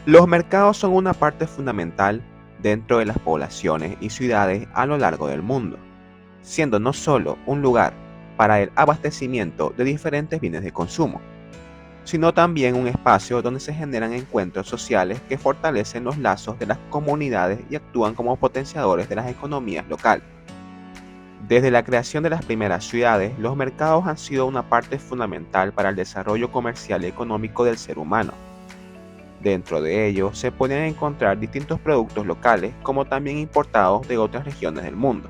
Los mercados son una parte fundamental dentro de las poblaciones y ciudades a lo largo del mundo, siendo no solo un lugar para el abastecimiento de diferentes bienes de consumo, sino también un espacio donde se generan encuentros sociales que fortalecen los lazos de las comunidades y actúan como potenciadores de las economías locales. Desde la creación de las primeras ciudades, los mercados han sido una parte fundamental para el desarrollo comercial y económico del ser humano. Dentro de ellos se pueden encontrar distintos productos locales como también importados de otras regiones del mundo.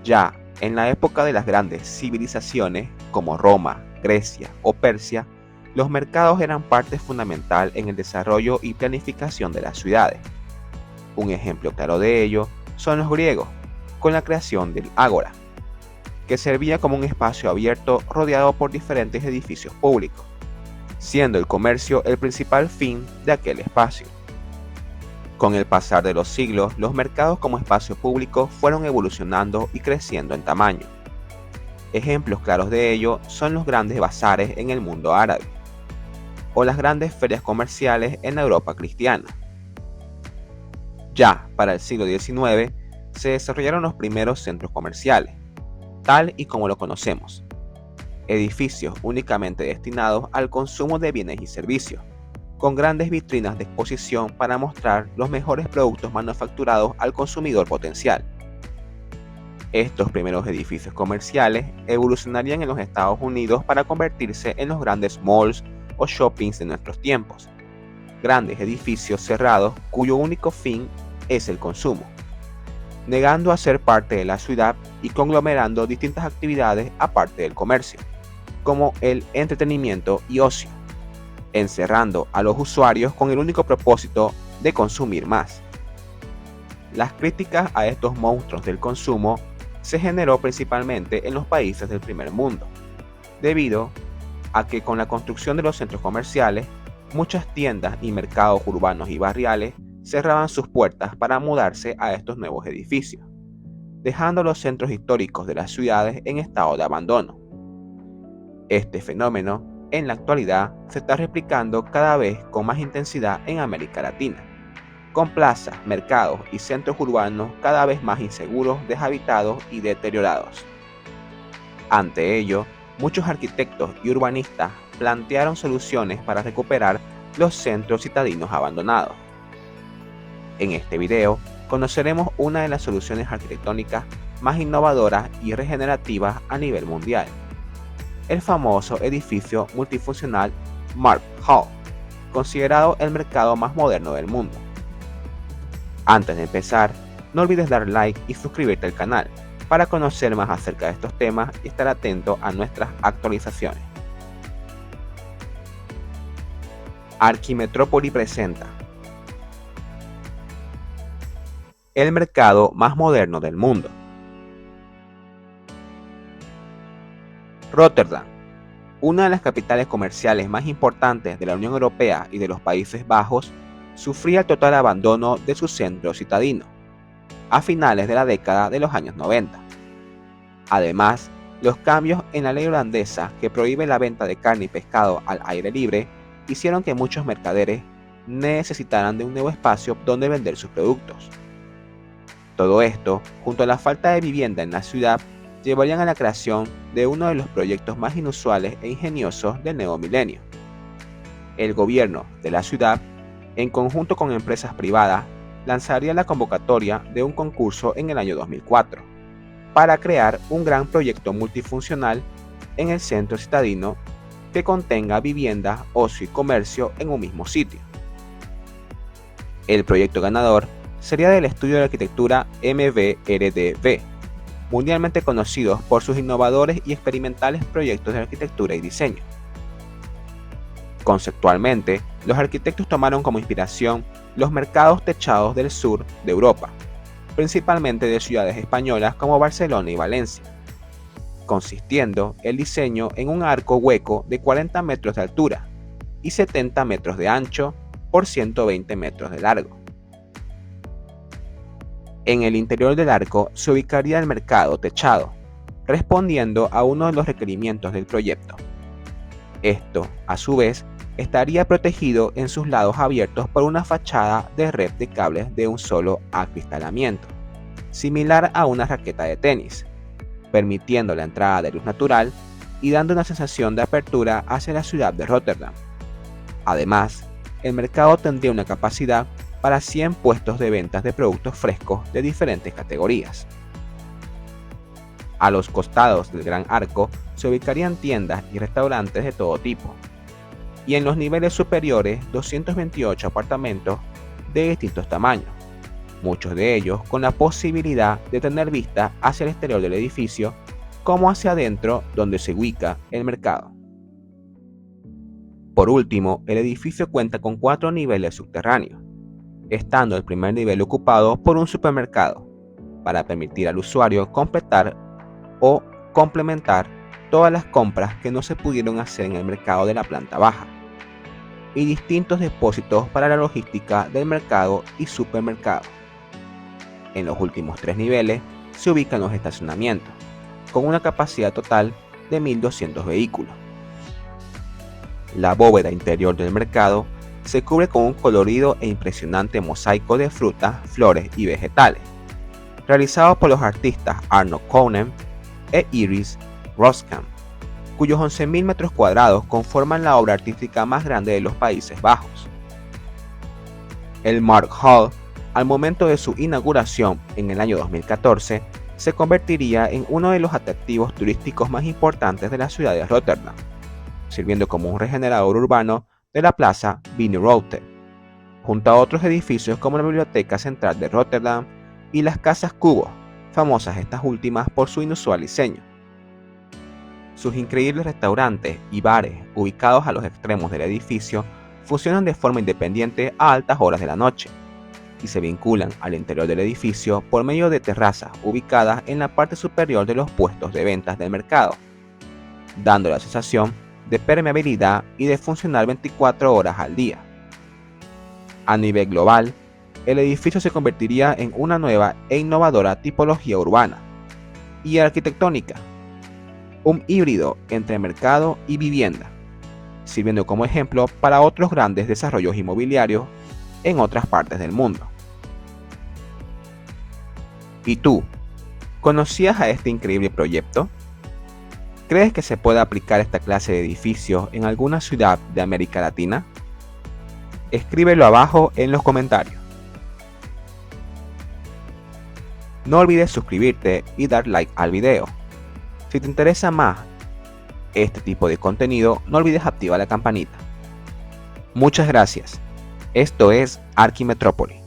Ya en la época de las grandes civilizaciones como Roma, Grecia o Persia, los mercados eran parte fundamental en el desarrollo y planificación de las ciudades. Un ejemplo claro de ello son los griegos, con la creación del ágora, que servía como un espacio abierto rodeado por diferentes edificios públicos, siendo el comercio el principal fin de aquel espacio. Con el pasar de los siglos, los mercados como espacio público fueron evolucionando y creciendo en tamaño. Ejemplos claros de ello son los grandes bazares en el mundo árabe, o las grandes ferias comerciales en la Europa cristiana. Ya para el siglo XIX se desarrollaron los primeros centros comerciales, tal y como lo conocemos, edificios únicamente destinados al consumo de bienes y servicios, con grandes vitrinas de exposición para mostrar los mejores productos manufacturados al consumidor potencial. Estos primeros edificios comerciales evolucionarían en los Estados Unidos para convertirse en los grandes malls o shoppings de nuestros tiempos, grandes edificios cerrados cuyo único fin es el consumo, negando a ser parte de la ciudad y conglomerando distintas actividades aparte del comercio, como el entretenimiento y ocio, encerrando a los usuarios con el único propósito de consumir más. Las críticas a estos monstruos del consumo se generó principalmente en los países del primer mundo, debido a que con la construcción de los centros comerciales, muchas tiendas y mercados urbanos y barriales cerraban sus puertas para mudarse a estos nuevos edificios, dejando los centros históricos de las ciudades en estado de abandono. Este fenómeno, en la actualidad, se está replicando cada vez con más intensidad en América Latina, con plazas, mercados y centros urbanos cada vez más inseguros, deshabitados y deteriorados. Ante ello, muchos arquitectos y urbanistas plantearon soluciones para recuperar los centros citadinos abandonados. En este video conoceremos una de las soluciones arquitectónicas más innovadoras y regenerativas a nivel mundial: el famoso edificio multifuncional Marble Hall, considerado el mercado más moderno del mundo. Antes de empezar, no olvides dar like y suscribirte al canal para conocer más acerca de estos temas y estar atento a nuestras actualizaciones. Arquimetrópoli presenta el mercado más moderno del mundo. Róterdam, una de las capitales comerciales más importantes de la Unión Europea y de los Países Bajos, sufría el total abandono de su centro citadino a finales de la década de los años 90. Además, los cambios en la ley holandesa que prohíbe la venta de carne y pescado al aire libre hicieron que muchos mercaderes necesitaran de un nuevo espacio donde vender sus productos. Todo esto, junto a la falta de vivienda en la ciudad, llevarían a la creación de uno de los proyectos más inusuales e ingeniosos del nuevo milenio. El gobierno de la ciudad, en conjunto con empresas privadas, lanzaría la convocatoria de un concurso en el año 2004 para crear un gran proyecto multifuncional en el centro citadino que contenga vivienda, ocio y comercio en un mismo sitio. El proyecto ganador sería del estudio de arquitectura MBRDV, mundialmente conocidos por sus innovadores y experimentales proyectos de arquitectura y diseño. Conceptualmente, los arquitectos tomaron como inspiración los mercados techados del sur de Europa, principalmente de ciudades españolas como Barcelona y Valencia, consistiendo el diseño en un arco hueco de 40 metros de altura y 70 metros de ancho por 120 metros de largo. En el interior del arco se ubicaría el mercado techado, respondiendo a uno de los requerimientos del proyecto. Esto, a su vez, estaría protegido en sus lados abiertos por una fachada de red de cables de un solo acristalamiento, similar a una raqueta de tenis, permitiendo la entrada de luz natural y dando una sensación de apertura hacia la ciudad de Róterdam. Además, el mercado tendría una capacidad para 100 puestos de ventas de productos frescos de diferentes categorías. A los costados del Gran Arco se ubicarían tiendas y restaurantes de todo tipo, y en los niveles superiores 228 apartamentos de distintos tamaños, muchos de ellos con la posibilidad de tener vista hacia el exterior del edificio como hacia adentro donde se ubica el mercado. Por último, el edificio cuenta con 4 niveles subterráneos, estando el primer nivel ocupado por un supermercado, para permitir al usuario completar o complementar todas las compras que no se pudieron hacer en el mercado de la planta baja, y distintos depósitos para la logística del mercado y supermercado. En los últimos 3 niveles se ubican los estacionamientos, con una capacidad total de 1.200 vehículos. La bóveda interior del mercado se cubre con un colorido e impresionante mosaico de frutas, flores y vegetales, realizado por los artistas Arno Konen e Iris Roskam, cuyos 11.000 metros cuadrados conforman la obra artística más grande de los Países Bajos. El Mark Hall, al momento de su inauguración en el año 2014, se convertiría en uno de los atractivos turísticos más importantes de la ciudad de Róterdam, sirviendo como un regenerador urbano de la plaza Binnenrode, junto a otros edificios como la Biblioteca Central de Róterdam y las Casas Cubo, famosas estas últimas por su inusual diseño. Sus increíbles restaurantes y bares, ubicados a los extremos del edificio, funcionan de forma independiente a altas horas de la noche, y se vinculan al interior del edificio por medio de terrazas ubicadas en la parte superior de los puestos de ventas del mercado, dando la sensación de permeabilidad y de funcionar 24 horas al día. A nivel global, el edificio se convertiría en una nueva e innovadora tipología urbana y arquitectónica, un híbrido entre mercado y vivienda, sirviendo como ejemplo para otros grandes desarrollos inmobiliarios en otras partes del mundo. ¿Y tú, conocías a este increíble proyecto? ¿Crees que se puede aplicar esta clase de edificios en alguna ciudad de América Latina? Escríbelo abajo en los comentarios. No olvides suscribirte y dar like al video. Si te interesa más este tipo de contenido, no olvides activar la campanita. Muchas gracias. Esto es Archimetrópolis.